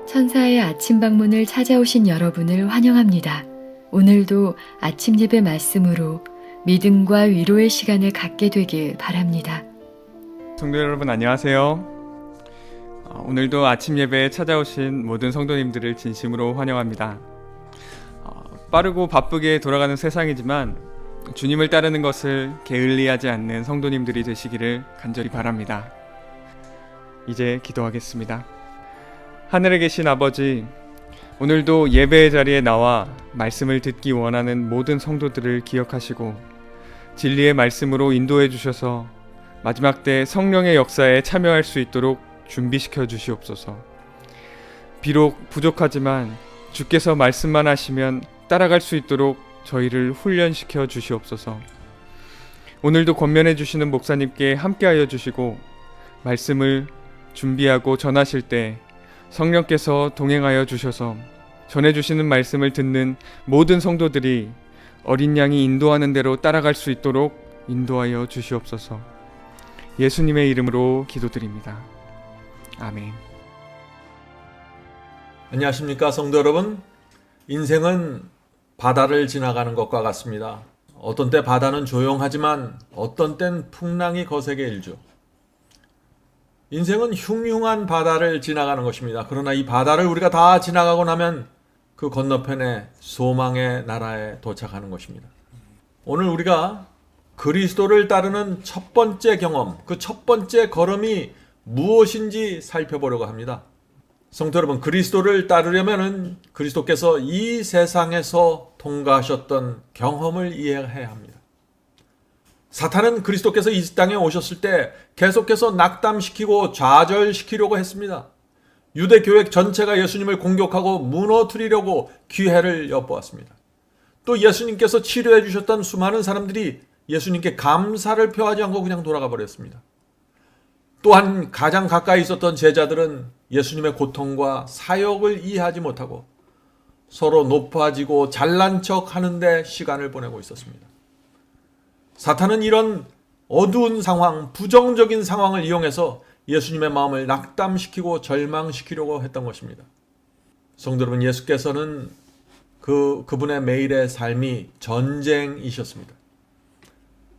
천사의 아침 방문을 찾아오신 여러분을 환영합니다. 오늘도 아침 예배 말씀으로 믿음과 위로의 시간을 갖게 되길 바랍니다. 성도 여러분 안녕하세요. 오늘도 아침 예배에 찾아오신 모든 성도님들을 진심으로 환영합니다. 빠르고 바쁘게 돌아가는 세상이지만 주님을 따르는 것을 게을리하지 않는 성도님들이 되시기를 간절히 바랍니다. 이제 기도하겠습니다. 하늘에 계신 아버지, 오늘도 예배의 자리에 나와 말씀을 듣기 원하는 모든 성도들을 기억하시고 진리의 말씀으로 인도해 주셔서 마지막 때 성령의 역사에 참여할 수 있도록 준비시켜 주시옵소서. 비록 부족하지만 주께서 말씀만 하시면 따라갈 수 있도록 저희를 훈련시켜 주시옵소서. 오늘도 권면해 주시는 목사님께 함께하여 주시고 말씀을 준비하고 전하실 때 성령께서 동행하여 주셔서 전해주시는 말씀을 듣는 모든 성도들이 어린 양이 인도하는 대로 따라갈 수 있도록 인도하여 주시옵소서. 예수님의 이름으로 기도드립니다. 아멘. 안녕하십니까 성도 여러분. 인생은 바다를 지나가는 것과 같습니다. 어떤 때 바다는 조용하지만 어떤 땐 풍랑이 거세게 일죠. 인생은 흉흉한 바다를 지나가는 것입니다. 그러나 이 바다를 우리가 다 지나가고 나면 그 건너편에 소망의 나라에 도착하는 것입니다. 오늘 우리가 그리스도를 따르는 첫 번째 경험, 그 첫 번째 걸음이 무엇인지 살펴보려고 합니다. 성도 여러분, 그리스도를 따르려면 그리스도께서 이 세상에서 통과하셨던 경험을 이해해야 합니다. 사탄은 그리스도께서 이 땅에 오셨을 때 계속해서 낙담시키고 좌절시키려고 했습니다. 유대교회 전체가 예수님을 공격하고 무너뜨리려고 기회를 엿보았습니다. 또 예수님께서 치료해 주셨던 수많은 사람들이 예수님께 감사를 표하지 않고 그냥 돌아가 버렸습니다. 또한 가장 가까이 있었던 제자들은 예수님의 고통과 사역을 이해하지 못하고 서로 높아지고 잘난 척 하는데 시간을 보내고 있었습니다. 사탄은 이런 어두운 상황, 부정적인 상황을 이용해서 예수님의 마음을 낙담시키고 절망시키려고 했던 것입니다. 성도 여러분, 예수께서는 그분의 매일의 삶이 전쟁이셨습니다.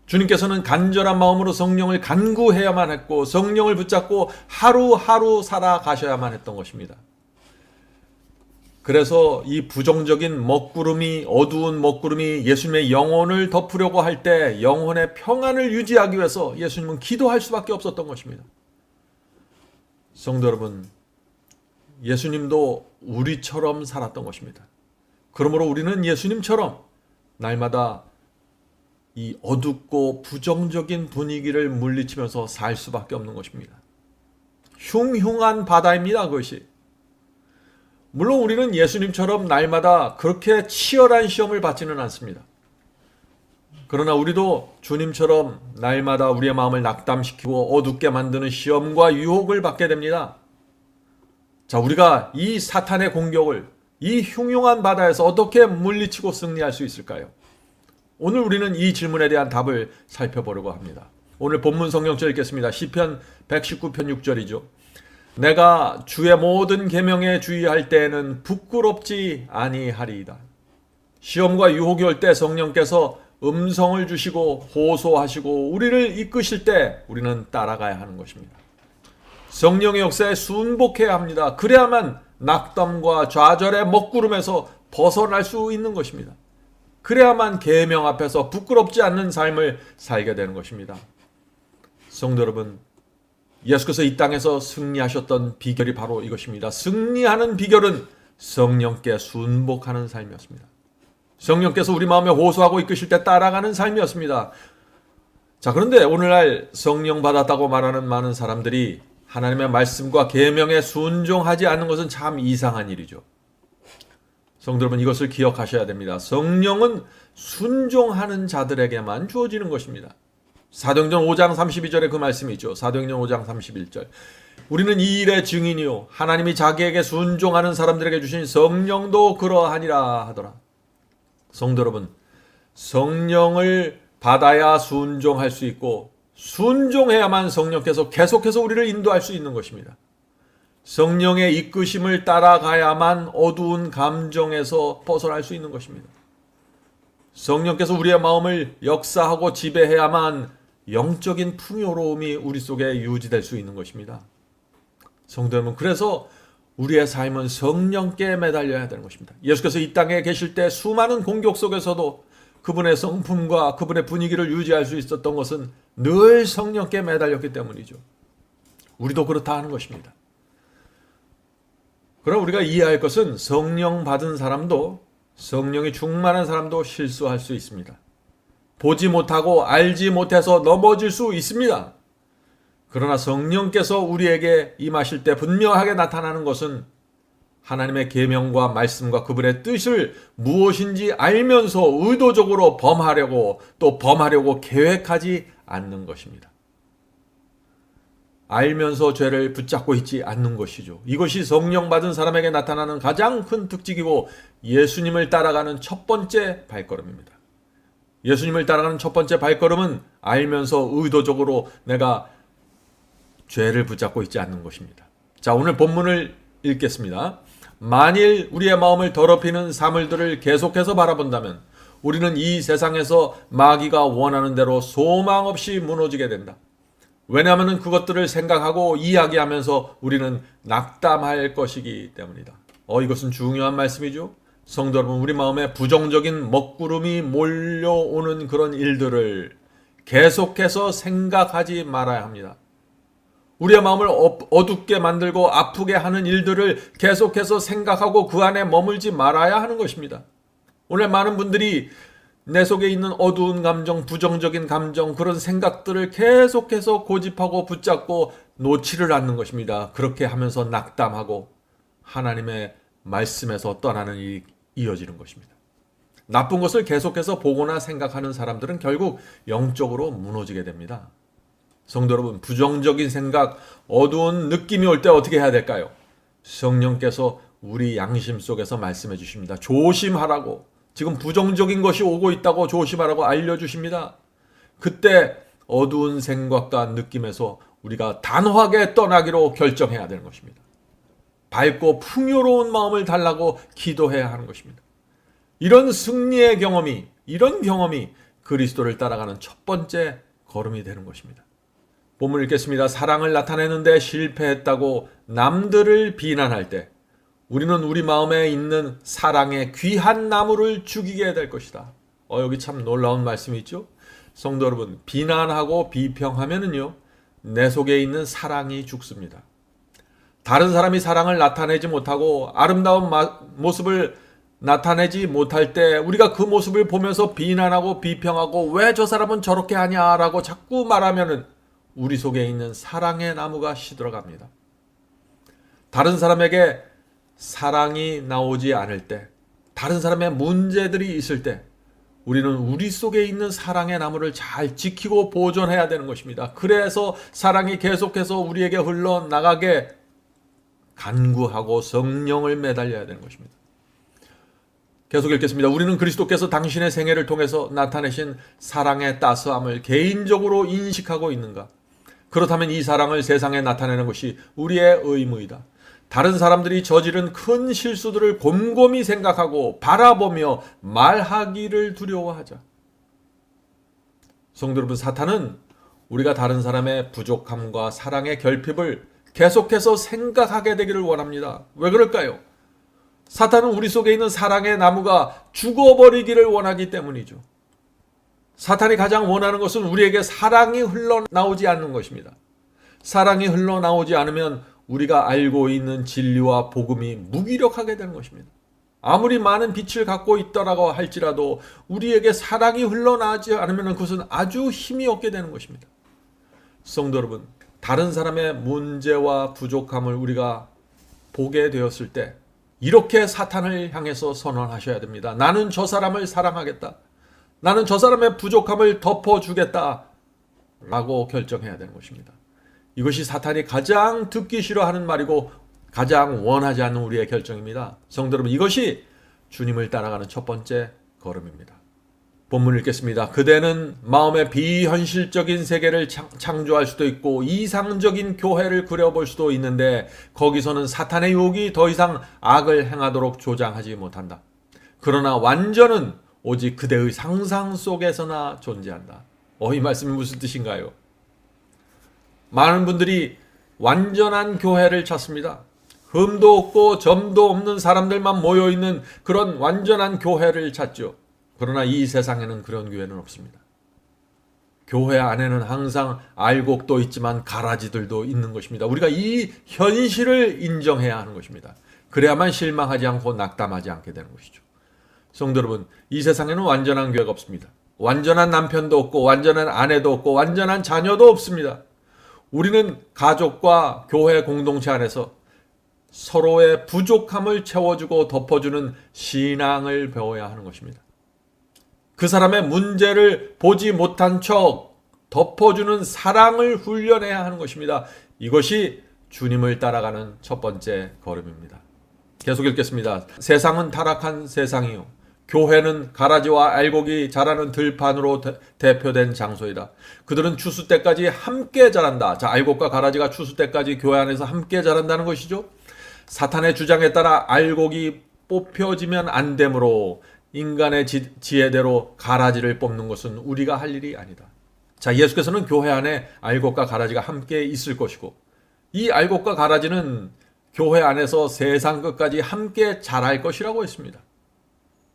주님께서는 간절한 마음으로 성령을 간구해야만 했고 성령을 붙잡고 하루하루 살아가셔야만 했던 것입니다. 그래서 이 부정적인 먹구름이, 어두운 먹구름이 예수님의 영혼을 덮으려고 할 때 영혼의 평안을 유지하기 위해서 예수님은 기도할 수밖에 없었던 것입니다. 성도 여러분, 예수님도 우리처럼 살았던 것입니다. 그러므로 우리는 예수님처럼 날마다 이 어둡고 부정적인 분위기를 물리치면서 살 수밖에 없는 것입니다. 흉흉한 바다입니다, 그것이. 물론 우리는 예수님처럼 날마다 그렇게 치열한 시험을 받지는 않습니다. 그러나 우리도 주님처럼 날마다 우리의 마음을 낙담시키고 어둡게 만드는 시험과 유혹을 받게 됩니다. 자, 우리가 이 사탄의 공격을 이 흉흉한 바다에서 어떻게 물리치고 승리할 수 있을까요? 오늘 우리는 이 질문에 대한 답을 살펴보려고 합니다. 오늘 본문 성경절 읽겠습니다. 시편 119편 6절이죠. 내가 주의 모든 계명에 주의할 때에는 부끄럽지 아니하리이다. 시험과 유혹이 올 때 성령께서 음성을 주시고 호소하시고 우리를 이끄실 때 우리는 따라가야 하는 것입니다. 성령의 역사에 순복해야 합니다. 그래야만 낙담과 좌절의 먹구름에서 벗어날 수 있는 것입니다. 그래야만 계명 앞에서 부끄럽지 않는 삶을 살게 되는 것입니다. 성도 여러분, 예수께서 이 땅에서 승리하셨던 비결이 바로 이것입니다. 승리하는 비결은 성령께 순복하는 삶이었습니다. 성령께서 우리 마음에 호소하고 이끄실 때 따라가는 삶이었습니다. 자, 그런데 오늘날 성령 받았다고 말하는 많은 사람들이 하나님의 말씀과 계명에 순종하지 않는 것은 참 이상한 일이죠. 성도 여러분, 이것을 기억하셔야 됩니다. 성령은 순종하는 자들에게만 주어지는 것입니다. 사도행전 5장 32절에 그 말씀이 있죠. 사도행전 5장 31절. 우리는 이 일의 증인이요 하나님이 자기에게 순종하는 사람들에게 주신 성령도 그러하니라 하더라. 성도 여러분, 성령을 받아야 순종할 수 있고 순종해야만 성령께서 계속해서 우리를 인도할 수 있는 것입니다. 성령의 이끄심을 따라가야만 어두운 감정에서 벗어날 수 있는 것입니다. 성령께서 우리의 마음을 역사하고 지배해야만 영적인 풍요로움이 우리 속에 유지될 수 있는 것입니다. 성도 여러분, 그래서 우리의 삶은 성령께 매달려야 되는 것입니다. 예수께서 이 땅에 계실 때 수많은 공격 속에서도 그분의 성품과 그분의 분위기를 유지할 수 있었던 것은 늘 성령께 매달렸기 때문이죠. 우리도 그렇다 하는 것입니다. 그럼 우리가 이해할 것은 성령 받은 사람도, 성령이 충만한 사람도 실수할 수 있습니다. 보지 못하고 알지 못해서 넘어질 수 있습니다. 그러나 성령께서 우리에게 임하실 때 분명하게 나타나는 것은 하나님의 계명과 말씀과 그분의 뜻을 무엇인지 알면서 의도적으로 범하려고 계획하지 않는 것입니다. 알면서 죄를 붙잡고 있지 않는 것이죠. 이것이 성령 받은 사람에게 나타나는 가장 큰 특징이고 예수님을 따라가는 첫 번째 발걸음입니다. 예수님을 따라가는 첫 번째 발걸음은 알면서 의도적으로 내가 죄를 붙잡고 있지 않는 것입니다. 자, 오늘 본문을 읽겠습니다. 만일 우리의 마음을 더럽히는 사물들을 계속해서 바라본다면 우리는 이 세상에서 마귀가 원하는 대로 소망 없이 무너지게 된다. 왜냐하면 그것들을 생각하고 이야기하면서 우리는 낙담할 것이기 때문이다. 이것은 중요한 말씀이죠. 성도 여러분, 우리 마음에 부정적인 먹구름이 몰려오는 그런 일들을 계속해서 생각하지 말아야 합니다. 우리의 마음을 어둡게 만들고 아프게 하는 일들을 계속해서 생각하고 그 안에 머물지 말아야 하는 것입니다. 오늘 많은 분들이 내 속에 있는 어두운 감정, 부정적인 감정, 그런 생각들을 계속해서 고집하고 붙잡고 놓지를 않는 것입니다. 그렇게 하면서 낙담하고 하나님의 말씀에서 떠나는 일이 이어지는 것입니다. 나쁜 것을 계속해서 보거나 생각하는 사람들은 결국 영적으로 무너지게 됩니다. 성도 여러분, 부정적인 생각, 어두운 느낌이 올 때 어떻게 해야 될까요? 성령께서 우리 양심 속에서 말씀해 주십니다. 조심하라고. 지금 부정적인 것이 오고 있다고 조심하라고 알려주십니다. 그때 어두운 생각과 느낌에서 우리가 단호하게 떠나기로 결정해야 되는 것입니다. 밝고 풍요로운 마음을 달라고 기도해야 하는 것입니다. 이런 승리의 경험이, 이런 경험이 그리스도를 따라가는 첫 번째 걸음이 되는 것입니다. 본문 읽겠습니다. 사랑을 나타내는데 실패했다고 남들을 비난할 때 우리는 우리 마음에 있는 사랑의 귀한 나무를 죽이게 될 것이다. 여기 참 놀라운 말씀이 있죠. 성도 여러분, 비난하고 비평하면은요, 내 속에 있는 사랑이 죽습니다. 다른 사람이 사랑을 나타내지 못하고 아름다운 모습을 나타내지 못할 때 우리가 그 모습을 보면서 비난하고 비평하고 왜 저 사람은 저렇게 하냐라고 자꾸 말하면은 우리 속에 있는 사랑의 나무가 시들어갑니다. 다른 사람에게 사랑이 나오지 않을 때, 다른 사람의 문제들이 있을 때 우리는 우리 속에 있는 사랑의 나무를 잘 지키고 보존해야 되는 것입니다. 그래서 사랑이 계속해서 우리에게 흘러나가게 간구하고 성령을 매달려야 되는 것입니다. 계속 읽겠습니다. 우리는 그리스도께서 당신의 생애를 통해서 나타내신 사랑의 따스함을 개인적으로 인식하고 있는가? 그렇다면 이 사랑을 세상에 나타내는 것이 우리의 의무이다. 다른 사람들이 저지른 큰 실수들을 곰곰이 생각하고 바라보며 말하기를 두려워하자. 성도 여러분, 사탄은 우리가 다른 사람의 부족함과 사랑의 결핍을 계속해서 생각하게 되기를 원합니다. 왜 그럴까요? 사탄은 우리 속에 있는 사랑의 나무가 죽어버리기를 원하기 때문이죠. 사탄이 가장 원하는 것은 우리에게 사랑이 흘러나오지 않는 것입니다. 사랑이 흘러나오지 않으면 우리가 알고 있는 진리와 복음이 무기력하게 되는 것입니다. 아무리 많은 빛을 갖고 있더라고 할지라도 우리에게 사랑이 흘러나오지 않으면 그것은 아주 힘이 없게 되는 것입니다. 성도 여러분, 다른 사람의 문제와 부족함을 우리가 보게 되었을 때 이렇게 사탄을 향해서 선언하셔야 됩니다. 나는 저 사람을 사랑하겠다. 나는 저 사람의 부족함을 덮어주겠다. 라고 결정해야 되는 것입니다. 이것이 사탄이 가장 듣기 싫어하는 말이고 가장 원하지 않는 우리의 결정입니다. 성도 여러분, 이것이 주님을 따라가는 첫 번째 걸음입니다. 본문 읽겠습니다. 그대는 마음의 비현실적인 세계를 창조할 수도 있고 이상적인 교회를 그려볼 수도 있는데 거기서는 사탄의 유혹이 더 이상 악을 행하도록 조장하지 못한다. 그러나 완전은 오직 그대의 상상 속에서나 존재한다. 이 말씀이 무슨 뜻인가요? 많은 분들이 완전한 교회를 찾습니다. 흠도 없고 점도 없는 사람들만 모여있는 그런 완전한 교회를 찾죠. 그러나 이 세상에는 그런 교회는 없습니다. 교회 안에는 항상 알곡도 있지만 가라지들도 있는 것입니다. 우리가 이 현실을 인정해야 하는 것입니다. 그래야만 실망하지 않고 낙담하지 않게 되는 것이죠. 성도 여러분, 이 세상에는 완전한 교회가 없습니다. 완전한 남편도 없고 완전한 아내도 없고 완전한 자녀도 없습니다. 우리는 가족과 교회 공동체 안에서 서로의 부족함을 채워주고 덮어주는 신앙을 배워야 하는 것입니다. 그 사람의 문제를 보지 못한 척 덮어주는 사랑을 훈련해야 하는 것입니다. 이것이 주님을 따라가는 첫 번째 걸음입니다. 계속 읽겠습니다. 세상은 타락한 세상이요. 교회는 가라지와 알곡이 자라는 들판으로 대표된 장소이다. 그들은 추수 때까지 함께 자란다. 자, 알곡과 가라지가 추수 때까지 교회 안에서 함께 자란다는 것이죠. 사탄의 주장에 따라 알곡이 뽑혀지면 안 되므로 인간의 지혜대로 가라지를 뽑는 것은 우리가 할 일이 아니다. 자, 예수께서는 교회 안에 알곡과 가라지가 함께 있을 것이고 이 알곡과 가라지는 교회 안에서 세상 끝까지 함께 자랄 것이라고 했습니다.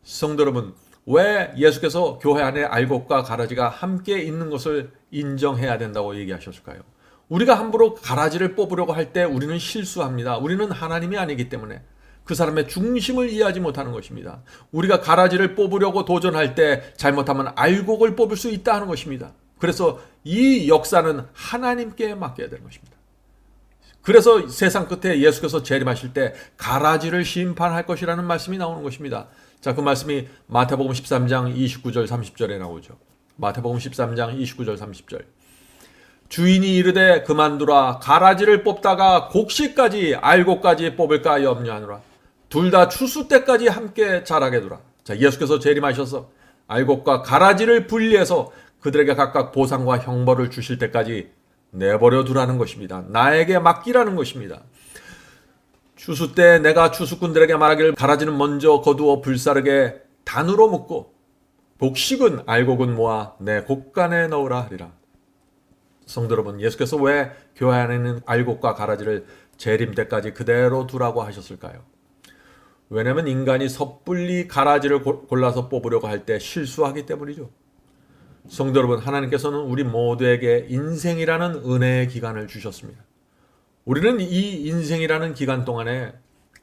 성도 여러분, 왜 예수께서 교회 안에 알곡과 가라지가 함께 있는 것을 인정해야 된다고 얘기하셨을까요? 우리가 함부로 가라지를 뽑으려고 할 때 우리는 실수합니다. 우리는 하나님이 아니기 때문에 그 사람의 중심을 이해하지 못하는 것입니다. 우리가 가라지를 뽑으려고 도전할 때 잘못하면 알곡을 뽑을 수 있다 하는 것입니다. 그래서 이 역사는 하나님께 맡겨야 되는 것입니다. 그래서 세상 끝에 예수께서 재림하실 때 가라지를 심판할 것이라는 말씀이 나오는 것입니다. 자, 그 말씀이 마태복음 13장 29절 30절에 나오죠. 마태복음 13장 29절 30절. 주인이 이르되 그만두라. 가라지를 뽑다가 곡식까지 알곡까지 뽑을까 염려하노라. 둘 다 추수 때까지 함께 자라게 두라. 자, 예수께서 재림하셔서 알곡과 가라지를 분리해서 그들에게 각각 보상과 형벌을 주실 때까지 내버려 두라는 것입니다. 나에게 맡기라는 것입니다. 추수 때 내가 추수꾼들에게 말하기를 가라지는 먼저 거두어 불사르게 단으로 묶고 곡식은 알곡은 모아 내 곡간에 넣으라 하리라. 성도 여러분, 예수께서 왜 교회 안에 있는 알곡과 가라지를 재림 때까지 그대로 두라고 하셨을까요? 왜냐하면 인간이 섣불리 가라지를 골라서 뽑으려고 할 때 실수하기 때문이죠. 성도 여러분, 하나님께서는 우리 모두에게 인생이라는 은혜의 기간을 주셨습니다. 우리는 이 인생이라는 기간 동안에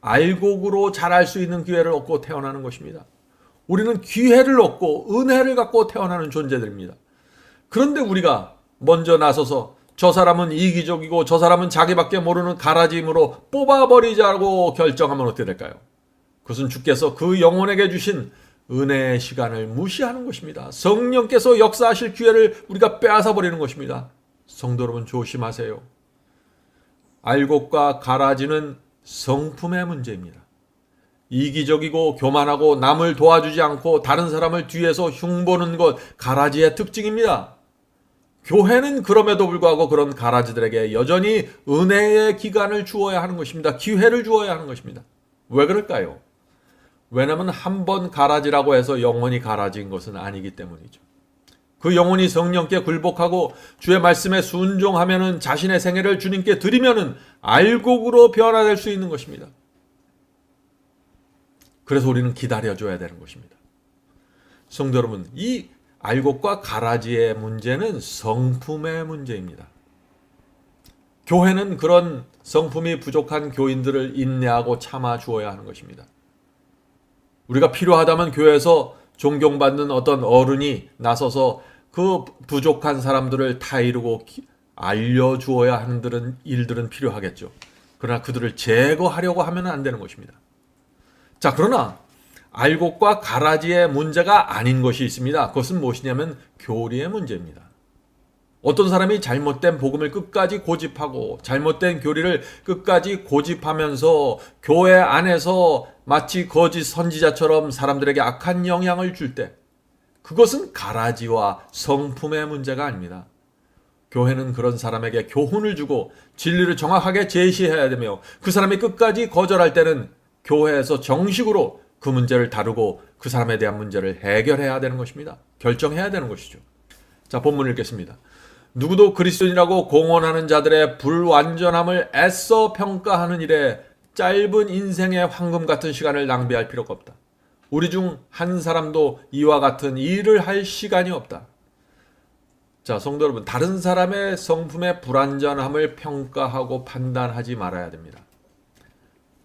알곡으로 자랄 수 있는 기회를 얻고 태어나는 것입니다. 우리는 기회를 얻고 은혜를 갖고 태어나는 존재들입니다. 그런데 우리가 먼저 나서서 저 사람은 이기적이고 저 사람은 자기밖에 모르는 가라지임으로 뽑아버리자고 결정하면 어떻게 될까요? 그것은 주께서 그 영혼에게 주신 은혜의 시간을 무시하는 것입니다. 성령께서 역사하실 기회를 우리가 빼앗아 버리는 것입니다. 성도 여러분, 조심하세요. 알곡과 가라지는 성품의 문제입니다. 이기적이고 교만하고 남을 도와주지 않고 다른 사람을 뒤에서 흉보는 것, 가라지의 특징입니다. 교회는 그럼에도 불구하고 그런 가라지들에게 여전히 은혜의 기간을 주어야 하는 것입니다. 기회를 주어야 하는 것입니다. 왜 그럴까요? 왜냐하면 한 번 가라지라고 해서 영원히 가라지인 것은 아니기 때문이죠. 그 영혼이 성령께 굴복하고 주의 말씀에 순종하면은 자신의 생애를 주님께 드리면은 알곡으로 변화될 수 있는 것입니다. 그래서 우리는 기다려줘야 되는 것입니다. 성도 여러분, 이 알곡과 가라지의 문제는 성품의 문제입니다. 교회는 그런 성품이 부족한 교인들을 인내하고 참아 주어야 하는 것입니다. 우리가 필요하다면 교회에서 존경받는 어떤 어른이 나서서 그 부족한 사람들을 타이르고 알려주어야 하는 일들은 필요하겠죠. 그러나 그들을 제거하려고 하면 안 되는 것입니다. 자, 그러나 알곡과 가라지의 문제가 아닌 것이 있습니다. 그것은 무엇이냐면 교리의 문제입니다. 어떤 사람이 잘못된 복음을 끝까지 고집하고 잘못된 교리를 끝까지 고집하면서 교회 안에서 마치 거짓 선지자처럼 사람들에게 악한 영향을 줄 때 그것은 가라지와 성품의 문제가 아닙니다. 교회는 그런 사람에게 교훈을 주고 진리를 정확하게 제시해야 되며 그 사람이 끝까지 거절할 때는 교회에서 정식으로 그 문제를 다루고 그 사람에 대한 문제를 해결해야 되는 것입니다. 결정해야 되는 것이죠. 자, 본문 읽겠습니다. 누구도 그리스도인이라고 공언하는 자들의 불완전함을 애써 평가하는 일에 짧은 인생의 황금 같은 시간을 낭비할 필요가 없다. 우리 중 한 사람도 이와 같은 일을 할 시간이 없다. 자, 성도 여러분, 다른 사람의 성품의 불완전함을 평가하고 판단하지 말아야 됩니다.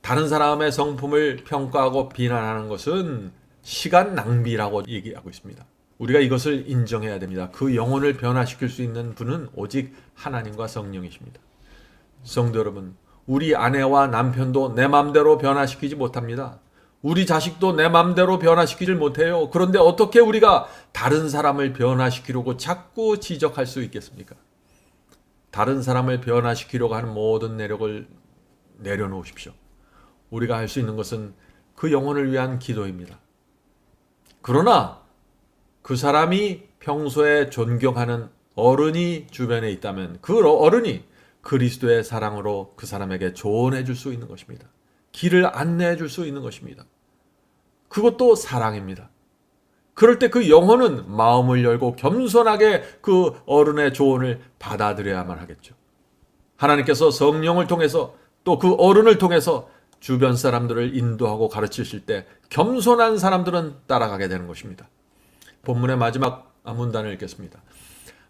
다른 사람의 성품을 평가하고 비난하는 것은 시간 낭비라고 얘기하고 있습니다. 우리가 이것을 인정해야 됩니다. 그 영혼을 변화시킬 수 있는 분은 오직 하나님과 성령이십니다. 성도 여러분, 우리 아내와 남편도 내 맘대로 변화시키지 못합니다. 우리 자식도 내 맘대로 변화시키질 못해요. 그런데 어떻게 우리가 다른 사람을 변화시키려고 자꾸 지적할 수 있겠습니까? 다른 사람을 변화시키려고 하는 모든 내력을 내려놓으십시오. 우리가 할 수 있는 것은 그 영혼을 위한 기도입니다. 그러나 그 사람이 평소에 존경하는 어른이 주변에 있다면 그 어른이 그리스도의 사랑으로 그 사람에게 조언해 줄 수 있는 것입니다. 길을 안내해 줄 수 있는 것입니다. 그것도 사랑입니다. 그럴 때 그 영혼은 마음을 열고 겸손하게 그 어른의 조언을 받아들여야만 하겠죠. 하나님께서 성령을 통해서 또 그 어른을 통해서 주변 사람들을 인도하고 가르치실 때 겸손한 사람들은 따라가게 되는 것입니다. 본문의 마지막 문단을 읽겠습니다.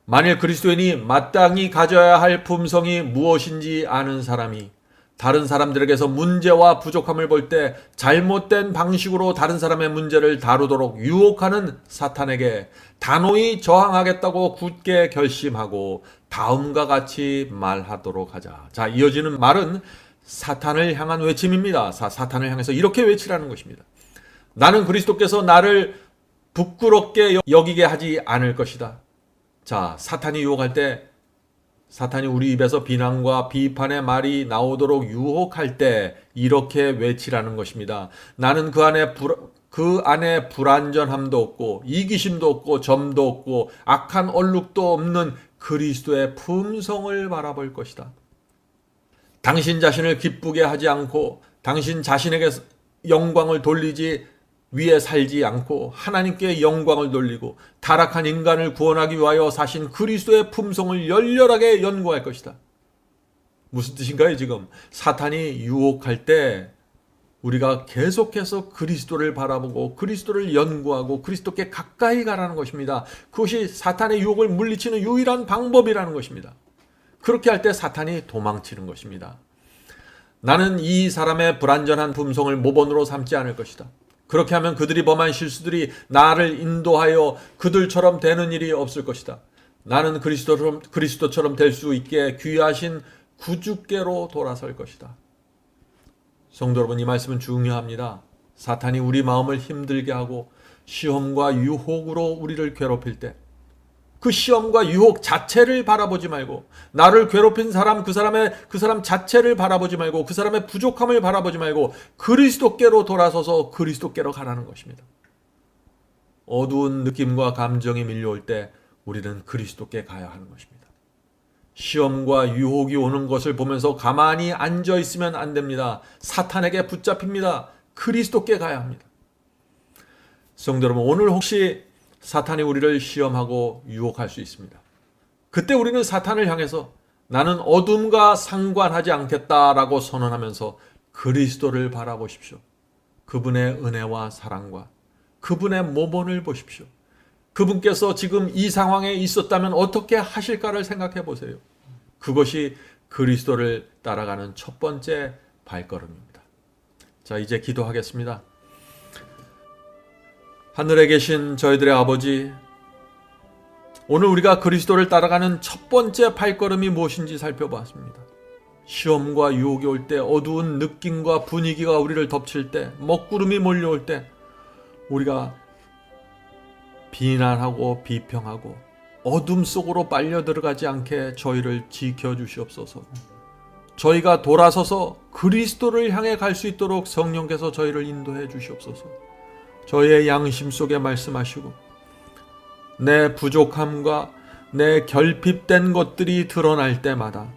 만일 그리스도인이 마땅히 가져야 할 품성이 무엇인지 아는 사람이 다른 사람들에게서 문제와 부족함을 볼 때 잘못된 방식으로 다른 사람의 문제를 다루도록 유혹하는 사탄에게 단호히 저항하겠다고 굳게 결심하고 다음과 같이 말하도록 하자. 자, 이어지는 말은 사탄을 향한 외침입니다. 사탄을 향해서 이렇게 외치라는 것입니다. 나는 그리스도께서 나를 부끄럽게 여기게 하지 않을 것이다. 자, 사탄이 유혹할 때 사탄이 우리 입에서 비난과 비판의 말이 나오도록 유혹할 때 이렇게 외치라는 것입니다. 나는 그 안에 불완전함도 없고 이기심도 없고 점도 없고 악한 얼룩도 없는 그리스도의 품성을 바라볼 것이다. 당신 자신을 기쁘게 하지 않고 당신 자신에게 영광을 돌리지 위에 살지 않고 하나님께 영광을 돌리고 타락한 인간을 구원하기 위하여 사신 그리스도의 품성을 열렬하게 연구할 것이다. 무슨 뜻인가요? 지금 사탄이 유혹할 때 우리가 계속해서 그리스도를 바라보고 그리스도를 연구하고 그리스도께 가까이 가라는 것입니다. 그것이 사탄의 유혹을 물리치는 유일한 방법이라는 것입니다. 그렇게 할 때 사탄이 도망치는 것입니다. 나는 이 사람의 불완전한 품성을 모본으로 삼지 않을 것이다. 그렇게 하면 그들이 범한 실수들이 나를 인도하여 그들처럼 되는 일이 없을 것이다. 나는 그리스도처럼 될 수 있게 귀하신 구주께로 돌아설 것이다. 성도 여러분, 이 말씀은 중요합니다. 사탄이 우리 마음을 힘들게 하고 시험과 유혹으로 우리를 괴롭힐 때 그 시험과 유혹 자체를 바라보지 말고 나를 괴롭힌 사람 그 사람 자체를 바라보지 말고 그 사람의 부족함을 바라보지 말고 그리스도께로 돌아서서 그리스도께로 가라는 것입니다. 어두운 느낌과 감정이 밀려올 때 우리는 그리스도께 가야 하는 것입니다. 시험과 유혹이 오는 것을 보면서 가만히 앉아 있으면 안 됩니다. 사탄에게 붙잡힙니다. 그리스도께 가야 합니다. 성도 여러분, 오늘 혹시 사탄이 우리를 시험하고 유혹할 수 있습니다. 그때 우리는 사탄을 향해서 나는 어둠과 상관하지 않겠다라고 선언하면서 그리스도를 바라보십시오. 그분의 은혜와 사랑과 그분의 모본을 보십시오. 그분께서 지금 이 상황에 있었다면 어떻게 하실까를 생각해 보세요. 그것이 그리스도를 따라가는 첫 번째 발걸음입니다. 자, 이제 기도하겠습니다. 하늘에 계신 저희들의 아버지, 오늘 우리가 그리스도를 따라가는 첫 번째 발걸음이 무엇인지 살펴봤습니다. 시험과 유혹이 올 때, 어두운 느낌과 분위기가 우리를 덮칠 때, 먹구름이 몰려올 때 우리가 비난하고 비평하고 어둠 속으로 빨려 들어가지 않게 저희를 지켜주시옵소서. 저희가 돌아서서 그리스도를 향해 갈 수 있도록 성령께서 저희를 인도해 주시옵소서. 저희의 양심 속에 말씀하시고 내 부족함과 내 결핍된 것들이 드러날 때마다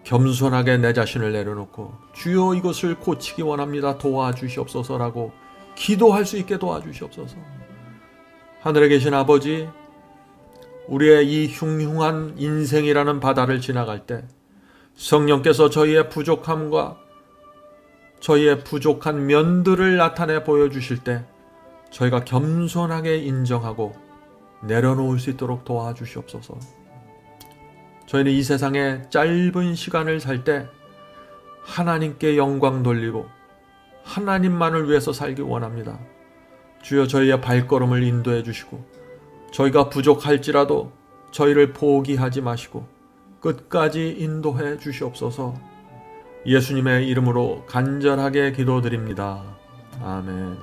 겸손하게 내 자신을 내려놓고 주여 이것을 고치기 원합니다. 도와주시옵소서라고 기도할 수 있게 도와주시옵소서. 하늘에 계신 아버지, 우리의 이 흉흉한 인생이라는 바다를 지나갈 때 성령께서 저희의 부족함과 저희의 부족한 면들을 나타내 보여주실 때 저희가 겸손하게 인정하고 내려놓을 수 있도록 도와주시옵소서. 저희는 이 세상에 짧은 시간을 살 때 하나님께 영광 돌리고 하나님만을 위해서 살기 원합니다. 주여 저희의 발걸음을 인도해 주시고 저희가 부족할지라도 저희를 포기하지 마시고 끝까지 인도해 주시옵소서. 예수님의 이름으로 간절하게 기도드립니다. 아멘.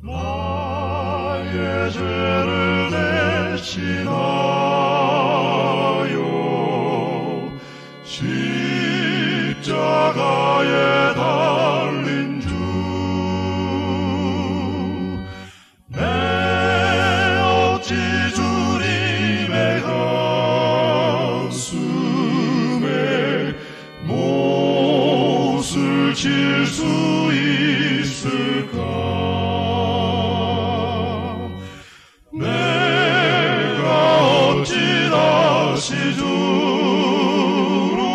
나의 죄를 대신하여 십자가에 달린 주, 내 어찌 주님의 가슴에 못을 칠 수 있을까? 주를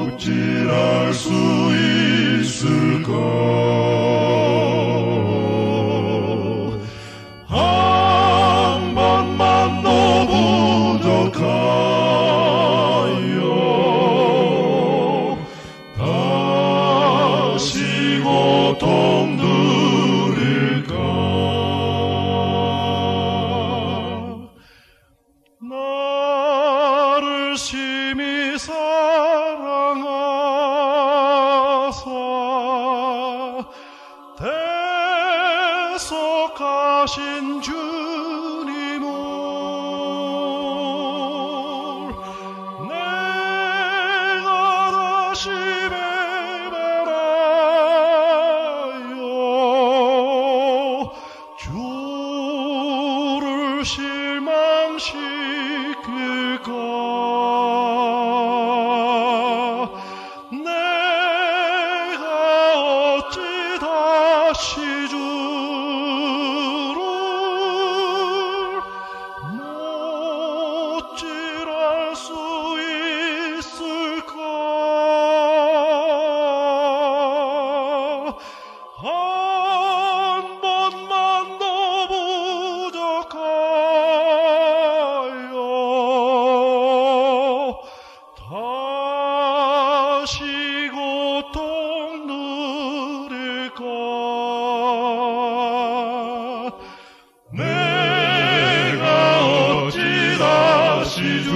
못질할 수 있을까? 한 번만 더 부족하여 다시 고통 들일까? 나를 심히 사랑하사 대속하신 주님을 내가 다시 배반하여 주를 실망시킬까? 내가 어찌 다시 주를 못질할 수 있을까? 한 번만 더 부족하여 다시 고통 누릴까? 내가 어찌 다시 주